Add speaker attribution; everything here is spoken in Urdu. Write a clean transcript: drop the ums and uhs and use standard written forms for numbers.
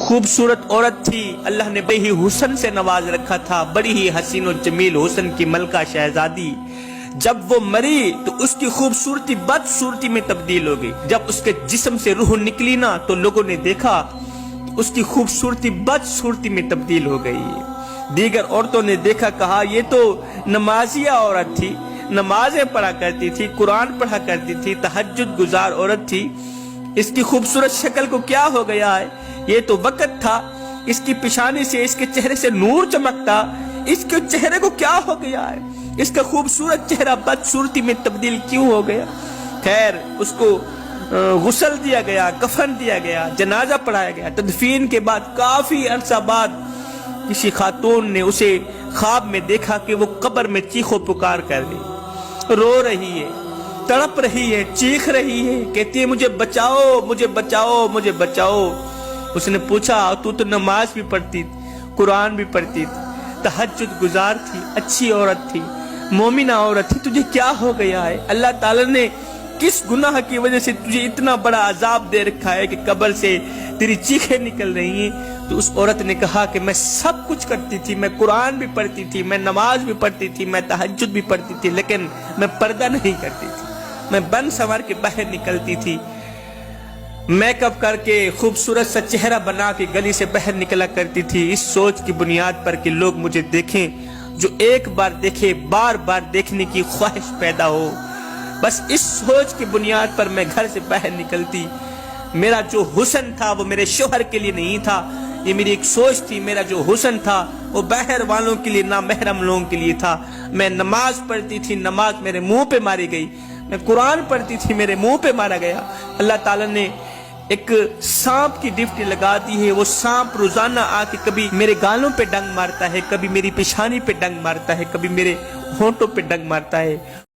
Speaker 1: خوبصورت عورت تھی، اللہ نے بڑی ہی حسن سے نواز رکھا تھا، بڑی ہی حسین و جمیل حسن کی ملکہ شہزادی۔ جب وہ مری تو اس کی خوبصورتی بدصورتی میں تبدیل ہو گئی۔ جب اس کے جسم سے روح نکلی نا تو لوگوں نے دیکھا اس کی خوبصورتی بدصورتی میں تبدیل ہو گئی۔ دیگر عورتوں نے دیکھا، کہا یہ تو نمازیہ عورت تھی، نمازیں پڑھا کرتی تھی، قرآن پڑھا کرتی تھی، تہجد گزار عورت تھی، اس کی خوبصورت شکل کو کیا ہو گیا ہے؟ یہ تو وقت تھا، اس کی پیشانی سے، اس کے چہرے سے نور چمکتا، اس کے چہرے کو کیا ہو گیا ہے؟ اس کا خوبصورت چہرہ بدصورتی میں تبدیل کیوں ہو گیا؟ خیر، اس کو غسل دیا گیا، کفن دیا گیا، جنازہ پڑھایا گیا۔ تدفین کے بعد کافی عرصہ بعد کسی خاتون نے اسے خواب میں دیکھا کہ وہ قبر میں چیخ و پکار کر رہی، رو رہی ہے، تڑپ رہی ہے، چیخ رہی ہے، کہتی ہے مجھے بچاؤ، مجھے بچاؤ، مجھے بچاؤ۔ اس نے پوچھا، تو نماز بھی پڑھتی تھی، قرآن بھی پڑھتی تھی، تہجد گزار تھی، اچھی عورت تھی، مومنہ عورت تھی، تجھے کیا ہو گیا ہے؟ اللہ تعالیٰ نے کس گناہ کی وجہ سے تجھے اتنا بڑا عذاب دے رکھا ہے کہ قبر سے تیری چیخیں نکل رہی ہیں؟ تو اس عورت نے کہا کہ میں سب کچھ کرتی تھی، میں قرآن بھی پڑھتی تھی، میں نماز بھی پڑھتی تھی، میں تہجد بھی پڑھتی تھی، لیکن میں پردہ نہیں کرتی تھی، میں بن سنور کے باہر نکلتی تھی، میک اپ کر کے خوبصورت سا چہرہ بنا کے گلی سے باہر نکلا کرتی تھی، اس سوچ کی بنیاد پر کہ لوگ مجھے دیکھیں، جو ایک بار دیکھے بار بار دیکھنے کی خواہش پیدا ہو۔ بس اس سوچ کی بنیاد پر میں گھر سے باہر نکلتی۔ میرا جو حسن تھا وہ میرے شوہر کے لیے نہیں تھا، یہ میری ایک سوچ تھی۔ میرا جو حسن تھا وہ باہر والوں کے لیے، نامحرم لوگوں کے لیے تھا۔ میں نماز پڑھتی تھی، نماز میرے منہ پہ ماری گئی، میں قرآن پڑھتی تھی، میرے منہ پہ مارا گیا۔ اللہ تعالیٰ نے ایک سانپ کی ڈیوٹی لگا دی ہے، وہ سانپ روزانہ آ کے کبھی میرے گالوں پہ ڈنگ مارتا ہے، کبھی میری پیشانی پہ ڈنگ مارتا ہے، کبھی میرے ہونٹوں پہ ڈنگ مارتا ہے۔